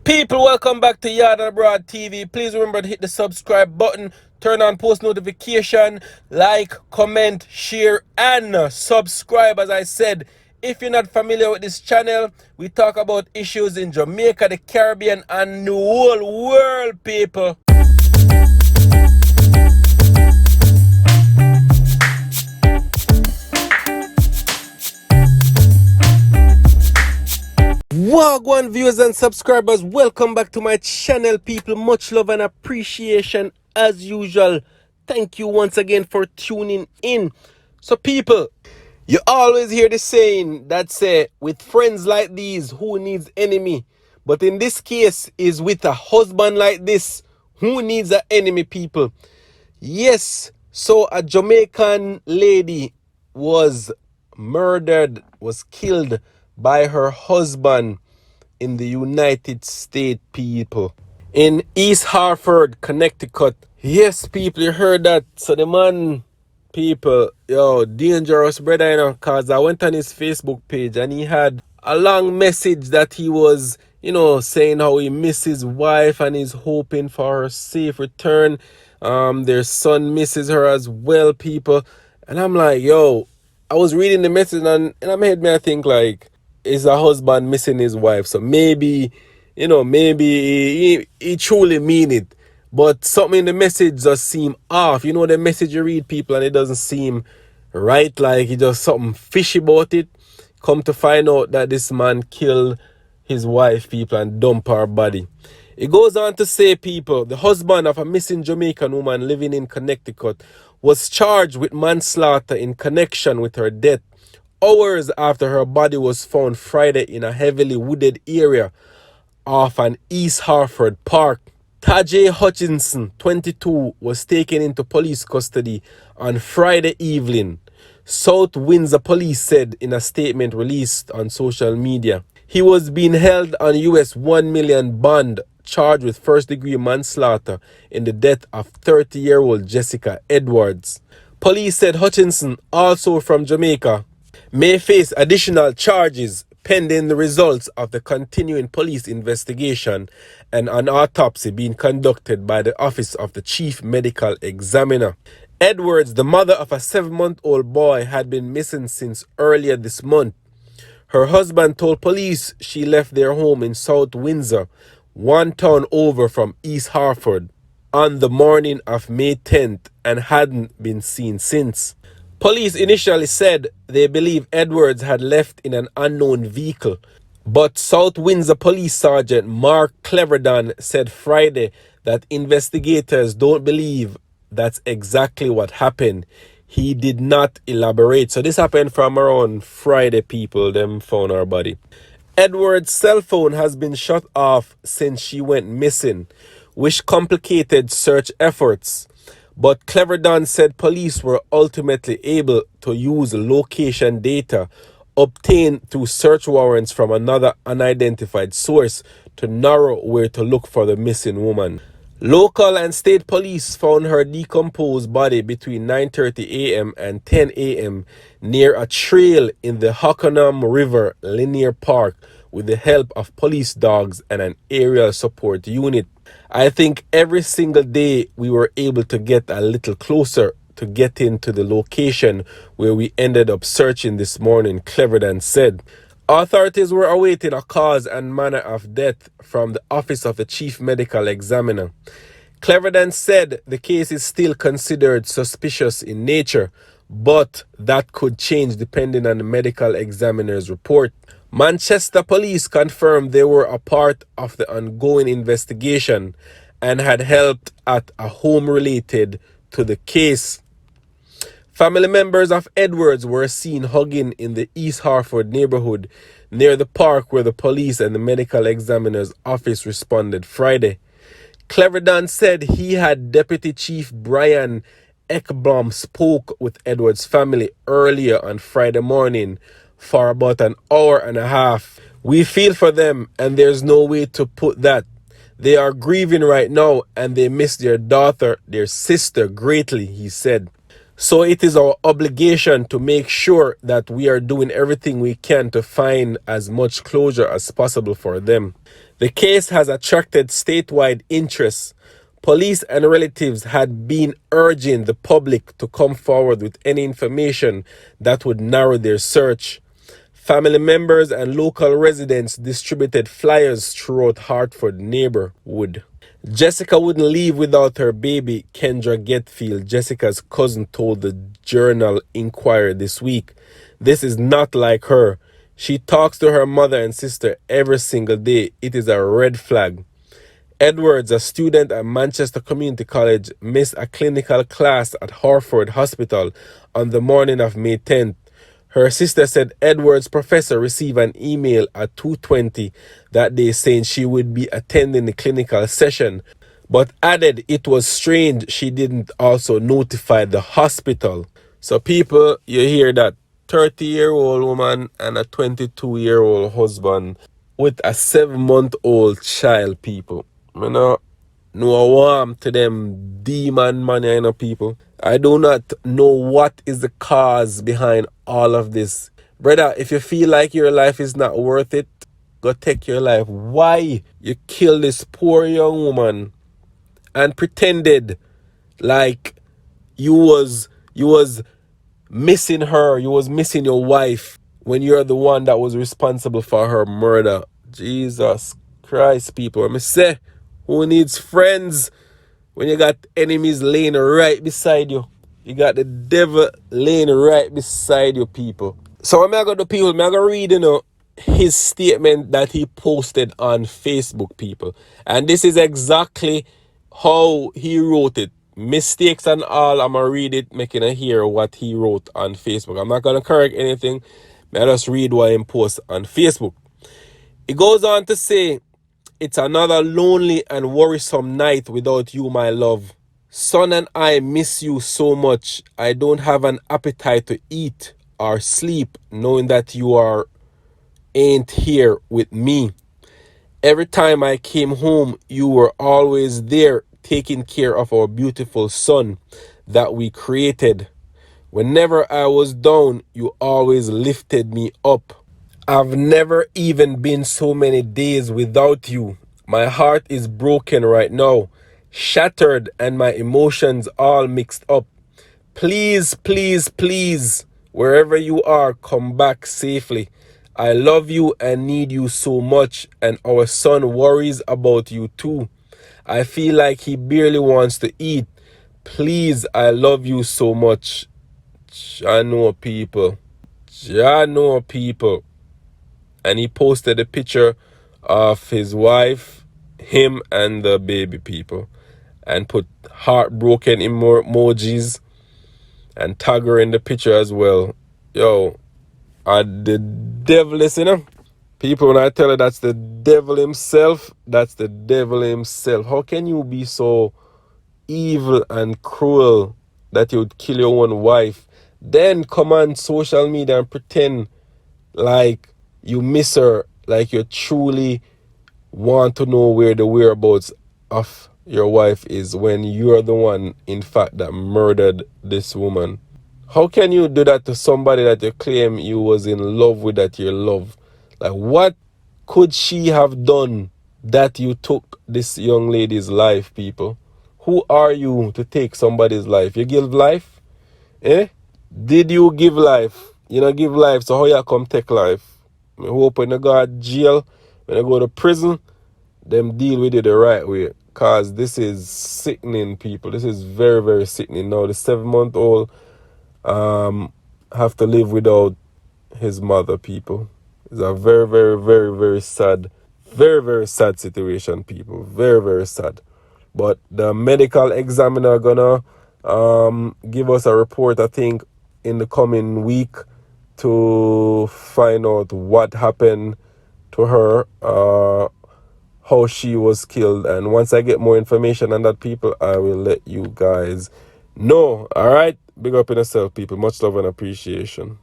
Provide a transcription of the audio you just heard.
People, welcome back to YaadAndAbroadTV. Please remember to hit the subscribe button, turn on post notification, like, comment, share, and subscribe. As I said, if you're not familiar with this channel, we talk about issues in Jamaica, the Caribbean, and the whole world, people. Wagwan viewers and subscribers, welcome back to my channel, people. Much love and appreciation as usual. Thank you once again for tuning in. So people, you always hear the saying that say, with friends like these, who needs enemy? But in this case, is with a husband like this, who needs an enemy, people? Yes, so a Jamaican lady was murdered, was killed by her husband in the United States, people. In East Hartford, Connecticut. Yes, people, you heard that. So the man, people, dangerous brother, because I went on his Facebook page and he had a long message that he was, saying how he misses his wife and he's hoping for her safe return. Their son misses her as well, people. And I'm like, I was reading the message and it made me think like, is a husband missing his wife? So maybe, maybe he truly mean it. But something in the message just seem off. You know the message you read, people, and it doesn't seem right. Like he just something fishy about it. Come to find out that this man killed his wife, people, and dump her body. It goes on to say, people, the husband of a missing Jamaican woman living in Connecticut was charged with manslaughter in connection with her death hours after her body was found Friday in a heavily wooded area off an East Hartford park. Tajay Hutchinson, 22, was taken into police custody on Friday evening, South Windsor police said in a statement released on social media. He was being held on US $1 million bond, charged with first-degree manslaughter in the death of 30-year-old Jessica Edwards. Police said Hutchinson, also from Jamaica, may face additional charges pending the results of the continuing police investigation and an autopsy being conducted by the Office of the Chief Medical Examiner. Edwards, the mother of a 7-month-old boy, had been missing since earlier this month. Her husband told police she left their home in South Windsor, one town over from East Hartford, on the morning of May 10th and hadn't been seen since. Police initially said they believe Edwards had left in an unknown vehicle, but South Windsor Police Sergeant Mark Cleverdon said Friday that investigators don't believe that's exactly what happened. He did not elaborate. So this happened from around Friday, people. Them found her body. Edwards' cell phone has been shut off since she went missing, which complicated search efforts. But Cleverdon said police were ultimately able to use location data obtained through search warrants from another unidentified source to narrow where to look for the missing woman. Local and state police found her decomposed body between 9:30 a.m. and 10 a.m. near a trail in the Hockanum River Linear Park with the help of police dogs and an aerial support unit. I think every single day we were able to get a little closer to getting to the location where we ended up searching this morning, Cleverdon said. Authorities were awaiting a cause and manner of death from the Office of the Chief Medical Examiner. Cleverdon said the case is still considered suspicious in nature, but that could change depending on the medical examiner's report. Manchester police confirmed they were a part of the ongoing investigation and had helped at a home related to the case. Family members of Edwards were seen hugging in the East Hartford neighborhood near the park where the police and the medical examiner's office responded Friday. Cleverdon said he had Deputy Chief Brian Ekblom spoke with Edwards' family earlier on Friday morning for about an hour and a half. We feel for them and there's no way to put that. They are grieving right now and they miss their daughter, their sister greatly, he said. So it is our obligation to make sure that we are doing everything we can to find as much closure as possible for them. The case has attracted statewide interest. Police and relatives had been urging the public to come forward with any information that would narrow their search. Family members and local residents distributed flyers throughout Hartford neighborhood. Jessica wouldn't leave without her baby, Kendra Getfield, Jessica's cousin, told the Journal Inquirer this week. This is not like her. She talks to her mother and sister every single day. It is a red flag. Edwards, a student at Manchester Community College, missed a clinical class at Hartford Hospital on the morning of May 10th. Her sister said Edwards' professor received an email at 2:20 that day saying she would be attending the clinical session, but added it was strange she didn't also notify the hospital. So people, you hear that 30-year-old woman and a 22-year-old husband with a 7-month-old child, people. You know, no warm to them demon money, you know, people. I do not know what is the cause behind all of this. Brother, if you feel like your life is not worth it, go take your life. Why you kill this poor young woman and pretended like you was missing her, you was missing your wife when you're the one that was responsible for her murder? Jesus Christ, people. Let me say, who needs friends when you got enemies laying right beside you? You got the devil laying right beside you, people. So I'm going to people, I'm going to read, his statement that he posted on Facebook, people. And this is exactly how he wrote it. Mistakes and all, I'm going to read it, making a hear what he wrote on Facebook. I'm not going to correct anything. I just read what he posts on Facebook. He goes on to say, it's another lonely and worrisome night without you, my love. Son and I miss you so much. I don't have an appetite to eat or sleep knowing that you ain't here with me. Every time I came home, you were always there taking care of our beautiful son that we created. Whenever I was down, you always lifted me up. I've never even been so many days without you. My heart is broken right now, shattered, and my emotions all mixed up. Please, please, please, wherever you are, come back safely. I love you and need you so much, and our son worries about you too. I feel like he barely wants to eat. Please, I love you so much. I know people. I know people. And he posted a picture of his wife, him, and the baby, people, and put heartbroken emojis and tag her in the picture as well. Yo, the devil is, people, when I tell her that's the devil himself, that's the devil himself. How can you be so evil and cruel that you would kill your own wife, then come on social media and pretend like you miss her, like you truly want to know where the whereabouts of your wife is when you're the one, in fact, that murdered this woman? How can you do that to somebody that you claim you was in love with, that you love? Like, what could she have done that you took this young lady's life, people? Who are you to take somebody's life? You give life? Eh? Did you give life? You know, give life, so how you come take life? I hope when you go to jail, when you go to prison, them deal with it the right way. Because this is sickening, people. This is very, very sickening. Now, the 7-month-old have to live without his mother, people. It's a very, very, very, very, very sad situation, people. Very, very sad. But the medical examiner gonna give us a report, I think, in the coming week to find out what happened to her, how she was killed. And once I get more information on that, people, I will let you guys know. All right? Big up in yourself, people. Much love and appreciation.